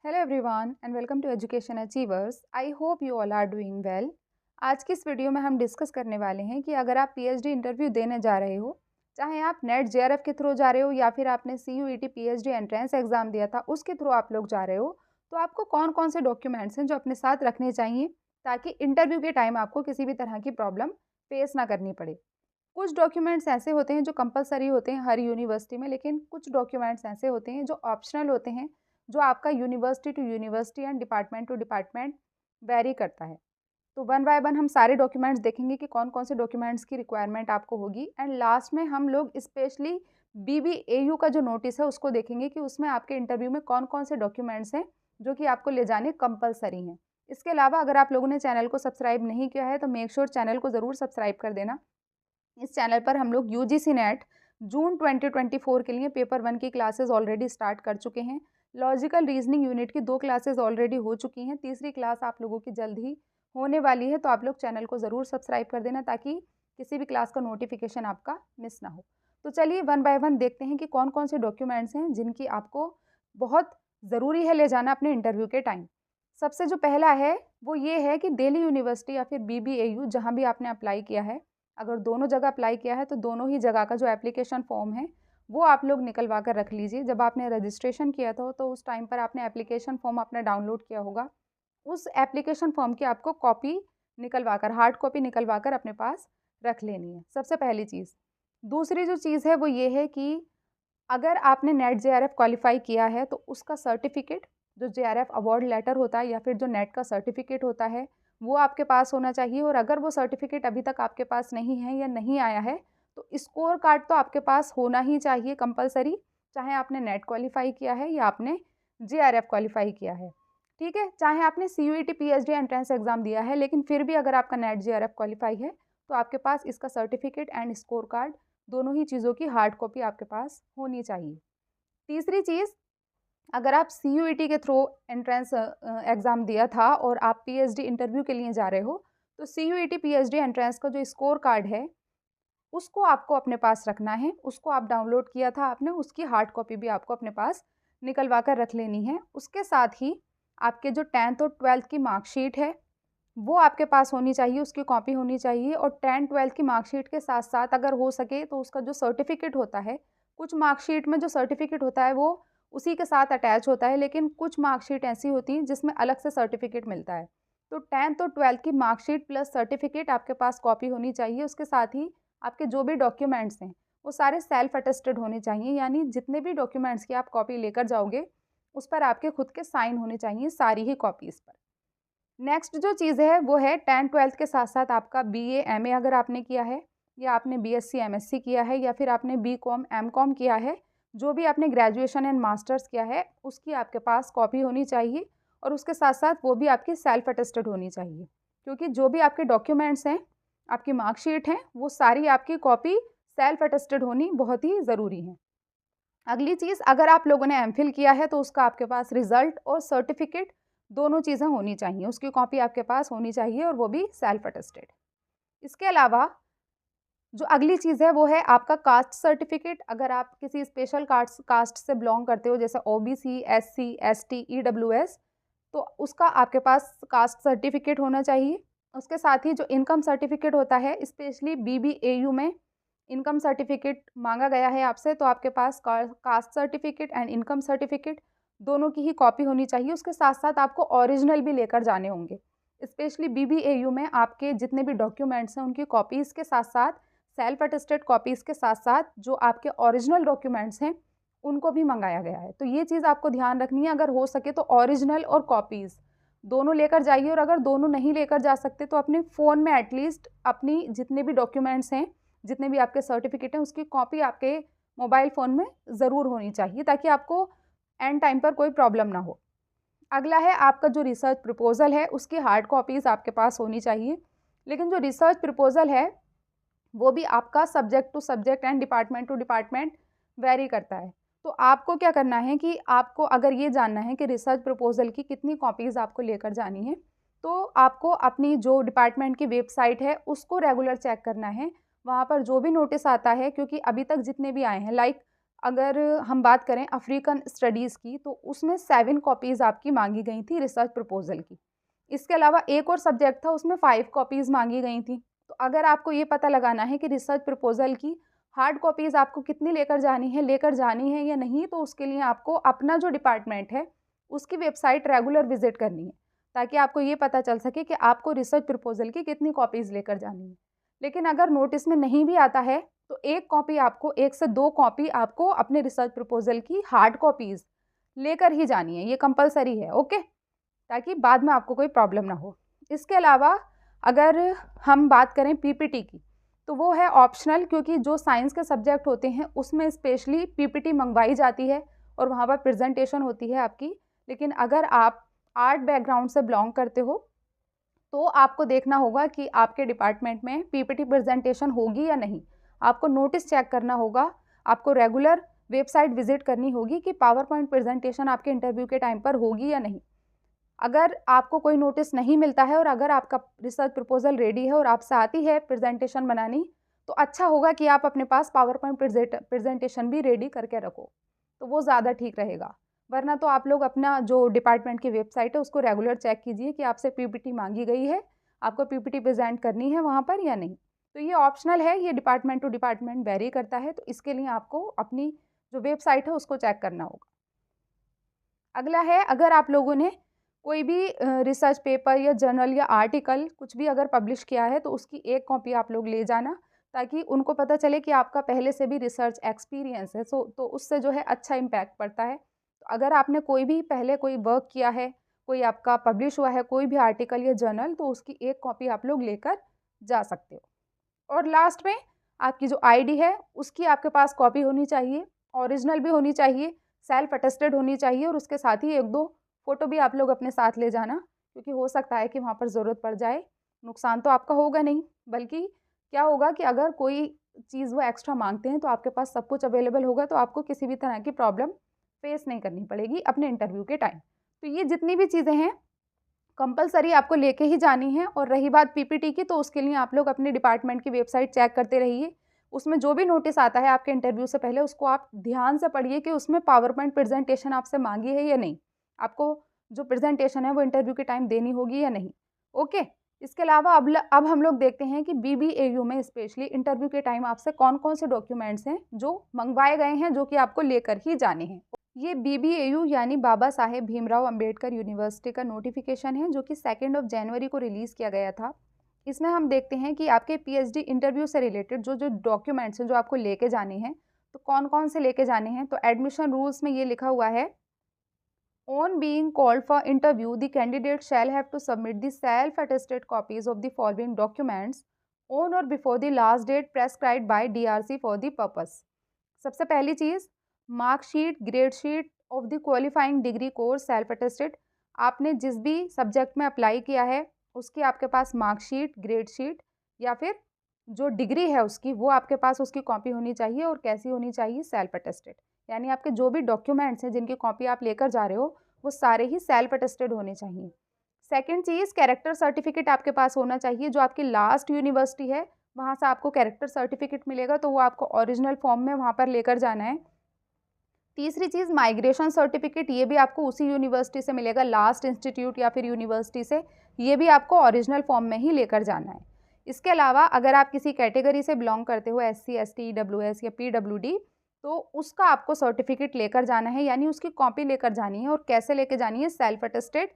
Hello everyone and welcome to education achievers. I hope you all are doing well. आज की इस video में हम डिस्कस करने वाले हैं कि अगर आप पीएचडी इंटरव्यू देने जा रहे हो, चाहे आप नेट जेआरएफ के थ्रू जा रहे हो या फिर आपने सीयूईटी पीएचडी एंट्रेंस एग्जाम दिया था उसके थ्रू आप लोग जा रहे हो, तो आपको कौन कौन से डॉक्यूमेंट्स हैं जो अपने साथ रखने चाहिए ताकि इंटरव्यू के टाइम आपको किसी भी तरह की प्रॉब्लम फेस ना करनी पड़े। कुछ डॉक्यूमेंट्स ऐसे होते हैं जो कंपलसरी होते हैं हर यूनिवर्सिटी में, लेकिन कुछ डॉक्यूमेंट्स ऐसे होते हैं जो ऑप्शनल होते हैं, जो आपका university to university and department to department vary करता है। तो वन बाय वन हम सारे डॉक्यूमेंट्स देखेंगे कि कौन कौन से डॉक्यूमेंट्स की रिक्वायरमेंट आपको होगी, एंड लास्ट में हम लोग स्पेशली बीबीएयू का जो नोटिस है उसको देखेंगे कि उसमें आपके इंटरव्यू में कौन कौन से डॉक्यूमेंट्स हैं जो कि आपको ले जाने कंपलसरी हैं। इसके अलावा अगर आप लोगों ने चैनल को सब्सक्राइब नहीं किया है तो मेक श्योर चैनल को ज़रूर सब्सक्राइब कर देना। इस चैनल पर हम लोग यूजीसी नेट जून 2024 के लिए पेपर 1 की क्लासेस ऑलरेडी स्टार्ट कर चुके हैं। लॉजिकल रीजनिंग यूनिट की 2 क्लासेस ऑलरेडी हो चुकी हैं, तीसरी क्लास आप लोगों की जल्द ही होने वाली है। तो आप लोग चैनल को ज़रूर सब्सक्राइब कर देना ताकि किसी भी क्लास का नोटिफिकेशन आपका मिस ना हो। तो चलिए वन बाय वन देखते हैं कि कौन कौन से डॉक्यूमेंट्स हैं जिनकी आपको बहुत ज़रूरी है ले जाना अपने इंटरव्यू के टाइम। सबसे जो पहला है वो ये है कि दिल्ली यूनिवर्सिटी या फिर बीबीएयू जहाँ भी आपने अप्लाई किया है, अगर दोनों जगह अप्लाई किया है तो दोनों ही जगह का जो एप्लीकेशन फॉर्म है वो आप लोग निकलवा कर रख लीजिए। जब आपने रजिस्ट्रेशन किया था तो उस टाइम पर आपने एप्लीकेशन फॉर्म अपना डाउनलोड किया होगा, उस एप्लीकेशन फॉर्म की आपको कॉपी निकलवा कर, हार्ड कॉपी निकलवा कर अपने पास रख लेनी है, सबसे पहली चीज़। दूसरी जो चीज़ है वो ये है कि अगर आपने नेट जेआरएफ क्वालिफाई किया है तो उसका सर्टिफिकेट, जो जेआरएफ अवार्ड लेटर होता है या फिर जो नेट का सर्टिफिकेट होता है, वो आपके पास होना चाहिए। और अगर वो सर्टिफिकेट अभी तक आपके पास नहीं है या नहीं आया है तो स्कोर कार्ड तो आपके पास होना ही चाहिए कंपलसरी, चाहे आपने नेट क्वालिफाई किया है या आपने जेआरएफ क्वालिफाई किया है। ठीक है, चाहे आपने सीयूईटी पीएचडी एंट्रेंस एग्जाम दिया है, लेकिन फिर भी अगर आपका नेट जेआरएफ क्वालिफाई है तो आपके पास इसका सर्टिफिकेट एंड स्कोर कार्ड, दोनों ही चीज़ों की हार्ड कॉपी आपके पास होनी चाहिए। तीसरी चीज़, अगर आप सीयूईटी के थ्रू एंट्रेंस एग्ज़ाम दिया था और आप पीएचडी इंटरव्यू के लिए जा रहे हो, तो सीयूईटी पीएचडी एंट्रेंस का जो स्कोर कार्ड है उसको आपको अपने पास रखना है। उसको आप डाउनलोड किया था आपने, उसकी हार्ड कॉपी भी आपको अपने पास निकलवा कर रख लेनी है। उसके साथ ही आपके जो 10th और 12th की मार्कशीट है वो आपके पास होनी चाहिए, उसकी कॉपी होनी चाहिए। और 10th-12th की मार्कशीट के साथ साथ अगर हो सके तो उसका जो सर्टिफिकेट होता है, कुछ मार्कशीट में जो सर्टिफिकेट होता है वो उसी के साथ अटैच होता है, लेकिन कुछ मार्कशीट ऐसी होती हैं जिसमें अलग से सर्टिफिकेट मिलता है। तो 10th और 12th की मार्कशीट प्लस सर्टिफिकेट आपके पास कॉपी होनी चाहिए। उसके साथ ही आपके जो भी डॉक्यूमेंट्स हैं वो सारे सेल्फ अटेस्टेड होने चाहिए, यानी जितने भी डॉक्यूमेंट्स की आप कॉपी लेकर जाओगे उस पर आपके खुद के साइन होने चाहिए, सारी ही कॉपीज़ पर। नेक्स्ट जो चीज़ है वो है 10th-12th के साथ साथ आपका बीए एमए अगर आपने किया है, या आपने बीएससी एमएससी किया है, या फिर आपने बीकॉम एमकॉम किया है, जो भी आपने ग्रेजुएशन एंड मास्टर्स किया है उसकी आपके पास कॉपी होनी चाहिए। और उसके साथ साथ वो भी आपकी सेल्फ अटेस्टेड होनी चाहिए, क्योंकि जो भी आपके डॉक्यूमेंट्स हैं, आपकी मार्कशीट हैं, वो सारी आपकी कॉपी सेल्फ अटेस्टेड होनी बहुत ही ज़रूरी है। अगली चीज़, अगर आप लोगों ने एमफिल किया है तो उसका आपके पास रिजल्ट और सर्टिफिकेट दोनों चीज़ें होनी चाहिए, उसकी कॉपी आपके पास होनी चाहिए और वो भी सेल्फ अटेस्टेड। इसके अलावा जो अगली चीज़ है वो है आपका कास्ट सर्टिफिकेट। अगर आप किसी स्पेशल कास्ट से बिलोंग करते हो, जैसे ओबीसी, एससी, एसटी, ईडब्ल्यूएस, तो उसका आपके पास कास्ट सर्टिफिकेट होना चाहिए। उसके साथ ही जो इनकम सर्टिफिकेट होता है, स्पेशली बीबीएयू में इनकम सर्टिफिकेट मांगा गया है आपसे, तो आपके पास caste certificate and income certificate दोनों की ही कॉपी होनी चाहिए। उसके साथ साथ आपको ओरिजिनल भी लेकर जाने होंगे। स्पेशली बीबीएयू में आपके जितने भी डॉक्यूमेंट्स हैं उनकी कॉपीज़ के साथ साथ, सेल्फ अटेस्टेड कॉपीज़ के साथ साथ जो आपके ओरिजिनल डॉक्यूमेंट्स हैं उनको भी मंगाया गया है। तो ये चीज़ आपको ध्यान रखनी है, अगर हो सके तो ओरिजिनल और कॉपीज़ दोनों लेकर जाइए। और अगर दोनों नहीं लेकर जा सकते तो अपने फ़ोन में एटलीस्ट अपनी जितने भी डॉक्यूमेंट्स हैं, जितने भी आपके सर्टिफिकेट हैं, उसकी कॉपी आपके मोबाइल फ़ोन में ज़रूर होनी चाहिए ताकि आपको एंड टाइम पर कोई प्रॉब्लम ना हो। अगला है आपका जो रिसर्च प्रपोज़ल है उसकी हार्ड कॉपीज़ आपके पास होनी चाहिए। लेकिन जो रिसर्च प्रपोज़ल है वो भी आपका subject to subject and department to department vary करता है। तो आपको क्या करना है कि आपको अगर ये जानना है कि रिसर्च प्रपोज़ल की कितनी कॉपीज़ आपको लेकर जानी है, तो आपको अपनी जो डिपार्टमेंट की वेबसाइट है उसको रेगुलर चेक करना है। वहाँ पर जो भी नोटिस आता है, क्योंकि अभी तक जितने भी आए हैं, लाइक अगर हम बात करें अफ्रीकन स्टडीज़ की, तो उसमें 7 कॉपीज़ आपकी माँगी गई थी रिसर्च प्रपोज़ल की। इसके अलावा एक और सब्जेक्ट था, उसमें 5 कॉपीज़ माँगी गई थी। तो अगर आपको ये पता लगाना है कि रिसर्च प्रपोज़ल की हार्ड कॉपीज़ आपको कितनी लेकर जानी है या नहीं, तो उसके लिए आपको अपना जो डिपार्टमेंट है, उसकी वेबसाइट रेगुलर विज़िट करनी है, ताकि आपको ये पता चल सके कि आपको रिसर्च प्रपोज़ल की कितनी कॉपीज़ लेकर जानी है। लेकिन अगर नोटिस में नहीं भी आता है, तो 1 से 2 कॉपी आपको अपने रिसर्च प्रपोज़ल की हार्ड कॉपीज़ लेकर ही जानी है, ये कंपल्सरी है, ओके? ताकि बाद में आपको कोई प्रॉब्लम ना हो। इसके अलावा अगर हम बात करें पीपीटी की, तो वो है ऑप्शनल, क्योंकि जो साइंस के सब्जेक्ट होते हैं उसमें स्पेशली पीपीटी मंगवाई जाती है और वहाँ पर प्रेजेंटेशन होती है आपकी। लेकिन अगर आप आर्ट बैकग्राउंड से बिलोंग करते हो, तो आपको देखना होगा कि आपके डिपार्टमेंट में पीपीटी प्रेजेंटेशन होगी या नहीं। आपको नोटिस चेक करना होगा, आपको रेगुलर वेबसाइट विजिट करनी होगी कि पावर पॉइंट प्रेजेंटेशन आपके इंटरव्यू के टाइम पर होगी या नहीं। अगर आपको कोई नोटिस नहीं मिलता है और अगर आपका रिसर्च प्रपोज़ल रेडी है और आपसे आती है प्रेजेंटेशन बनानी, तो अच्छा होगा कि आप अपने पास पावर पॉइंट प्रेजेंटेशन भी रेडी करके रखो, तो वो ज़्यादा ठीक रहेगा। वरना तो आप लोग अपना जो डिपार्टमेंट की वेबसाइट है उसको रेगुलर चेक कीजिए कि आपसे पीपीटी मांगी गई है, आपको पीपीटी प्रेजेंट करनी है वहाँ पर या नहीं। तो ये ऑप्शनल है, ये डिपार्टमेंट टू डिपार्टमेंट वेरी करता है, तो इसके लिए आपको अपनी जो वेबसाइट है उसको चेक करना होगा। अगला है, अगर आप लोगों ने कोई भी रिसर्च पेपर या जर्नल या आर्टिकल कुछ भी अगर पब्लिश किया है, तो उसकी 1 कॉपी आप लोग ले जाना, ताकि उनको पता चले कि आपका पहले से भी रिसर्च एक्सपीरियंस है। तो उससे जो है अच्छा इम्पैक्ट पड़ता है। तो अगर आपने कोई भी पहले कोई वर्क किया है, कोई आपका पब्लिश हुआ है, कोई भी आर्टिकल या जर्नल, तो उसकी 1 कॉपी आप लोग लेकर जा सकते हो। और लास्ट में आपकी जो आईडी है, उसकी आपके पास कॉपी होनी चाहिए, ओरिजिनल भी होनी चाहिए, सेल्फ अटेस्टेड होनी चाहिए, और उसके साथ ही 1-2 फ़ोटो भी आप लोग अपने साथ ले जाना, क्योंकि हो सकता है कि वहाँ पर ज़रूरत पड़ जाए। नुकसान तो आपका होगा नहीं, बल्कि क्या होगा कि अगर कोई चीज़ वो एक्स्ट्रा माँगते हैं, तो आपके पास सब कुछ अवेलेबल होगा, तो आपको किसी भी तरह की प्रॉब्लम फेस नहीं करनी पड़ेगी अपने इंटरव्यू के टाइम। तो ये जितनी भी चीज़ें हैं, कंपल्सरी आपको लेके ही जानी है। और रही बात पीपीटी की, तो उसके लिए आप लोग अपने डिपार्टमेंट की वेबसाइट चेक करते रहिए। उसमें जो भी नोटिस आता है आपके इंटरव्यू से पहले, उसको आप ध्यान से पढ़िए कि उसमें पावर पॉइंट प्रेजेंटेशन आपसे मांगी है या नहीं। आपको जो प्रेजेंटेशन है वो इंटरव्यू के टाइम देनी होगी या नहीं, ओके? इसके अलावा अब हम लोग देखते हैं कि बीबीएयू में स्पेशली इंटरव्यू के टाइम आपसे कौन-कौन से डॉक्यूमेंट्स हैं जो मंगवाए गए हैं, जो कि आपको लेकर ही जाने हैं। ये बीबीएयू यानी बाबा साहेब भीमराव अंबेडकर यूनिवर्सिटी का नोटिफिकेशन है, जो कि 2 जनवरी को रिलीज़ किया गया था। इसमें हम देखते हैं कि आपके पीएचडी इंटरव्यू से रिलेटेड जो डॉक्यूमेंट्स हैं जो आपको लेके जाने हैं, तो कौन-कौन से लेके जाने हैं। तो एडमिशन रूल्स में ये लिखा हुआ है, On being called for interview, the candidate shall have to submit the self-attested copies of the following documents on or before the last date prescribed by DRC for the purpose. सबसे पहली चीज़, marksheet, grade sheet of the qualifying degree course self attested. आपने जिस भी subject में apply किया है, उसकी आपके पास मार्कशीट, ग्रेड शीट या फिर जो डिग्री है उसकी, वो आपके पास उसकी कॉपी होनी चाहिए। और कैसी होनी चाहिए? Self attested. यानी आपके जो भी डॉक्यूमेंट्स हैं जिनकी कॉपी आप लेकर जा रहे हो, वो सारे ही सेल्फ अटेस्टेड होने चाहिए। सेकंड चीज़, कैरेक्टर सर्टिफिकेट आपके पास होना चाहिए। जो आपकी लास्ट यूनिवर्सिटी है, वहाँ से आपको कैरेक्टर सर्टिफिकेट मिलेगा, तो वो आपको ओरिजिनल फॉर्म में वहाँ पर लेकर जाना है। तीसरी चीज़, माइग्रेशन सर्टिफिकेट, ये भी आपको उसी यूनिवर्सिटी से मिलेगा, लास्ट इंस्टीट्यूट या फिर यूनिवर्सिटी से। ये भी आपको ओरिजिनल फॉर्म में ही लेकर जाना है। इसके अलावा अगर आप किसी कैटेगरी से बिलोंग करते हो, एससी, एसटी, ईडब्ल्यूएस या पीडब्ल्यूडी, तो उसका आपको सर्टिफिकेट लेकर जाना है, यानी उसकी कॉपी लेकर जानी है। और कैसे लेकर जानी है? Self attested.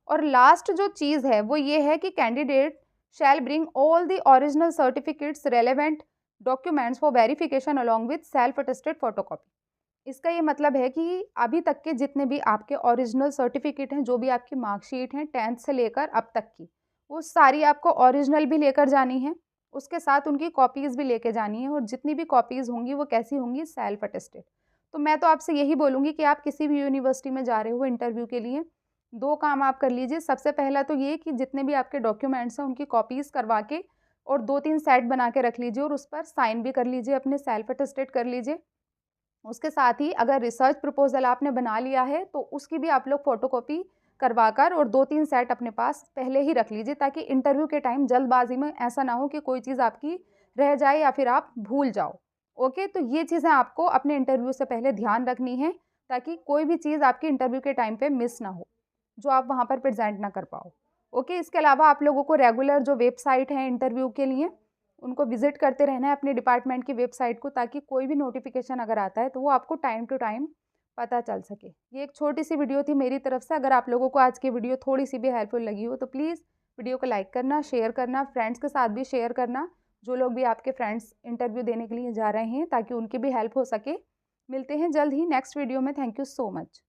और लास्ट जो चीज़ है वो ये है कि candidate shell bring all the original certificates relevant documents for verification along with self attested photocopy. इसका ये मतलब है कि अभी तक के जितने भी आपके ओरिजिनल सर्टिफिकेट हैं, जो भी आपकी मार्कशीट हैं 10th से लेकर अब तक की, वो सारी आपको ओरिजिनल भी लेकर जानी है, उसके साथ उनकी कॉपीज़ भी लेके जानी है। और जितनी भी कॉपीज़ होंगी वो कैसी होंगी? Self attested. तो मैं तो आपसे यही बोलूँगी कि आप किसी भी यूनिवर्सिटी में जा रहे हो इंटरव्यू के लिए, 2 काम आप कर लीजिए। सबसे पहला तो ये कि जितने भी आपके डॉक्यूमेंट्स हैं उनकी कॉपीज़ करवा के और 2-3 सेट बना के रख लीजिए, और उस पर साइन भी कर लीजिए, अपने सेल्फ अटेस्टेड कर लीजिए। उसके साथ ही अगर रिसर्च प्रपोज़ल आपने बना लिया है, तो उसकी भी आप लोग फ़ोटोकॉपी करवाकर और 2-3 सेट अपने पास पहले ही रख लीजिए, ताकि इंटरव्यू के टाइम जल्दबाज़ी में ऐसा ना हो कि कोई चीज़ आपकी रह जाए या फिर आप भूल जाओ। ओके, तो ये चीज़ें आपको अपने इंटरव्यू से पहले ध्यान रखनी है, ताकि कोई भी चीज़ आपकी इंटरव्यू के टाइम पे मिस ना हो, जो आप वहाँ पर प्रेज़ेंट ना कर पाओ। ओके, इसके अलावा आप लोगों को रेगुलर जो वेबसाइट है इंटरव्यू के लिए, उनको विज़िट करते रहना है अपने डिपार्टमेंट की वेबसाइट को, ताकि कोई भी नोटिफ़िकेशन अगर आता है तो वो आपको टाइम टू टाइम पता चल सके। ये एक छोटी-सी वीडियो थी मेरी तरफ से। अगर आप लोगों को आज की वीडियो थोड़ी-सी भी हेल्पफुल लगी हो तो प्लीज़ वीडियो को लाइक करना, शेयर करना, फ्रेंड्स के साथ भी शेयर करना, जो लोग भी आपके फ्रेंड्स इंटरव्यू देने के लिए जा रहे हैं, ताकि उनकी भी हेल्प हो सके। मिलते हैं जल्द ही नेक्स्ट वीडियो में। Thank you so much.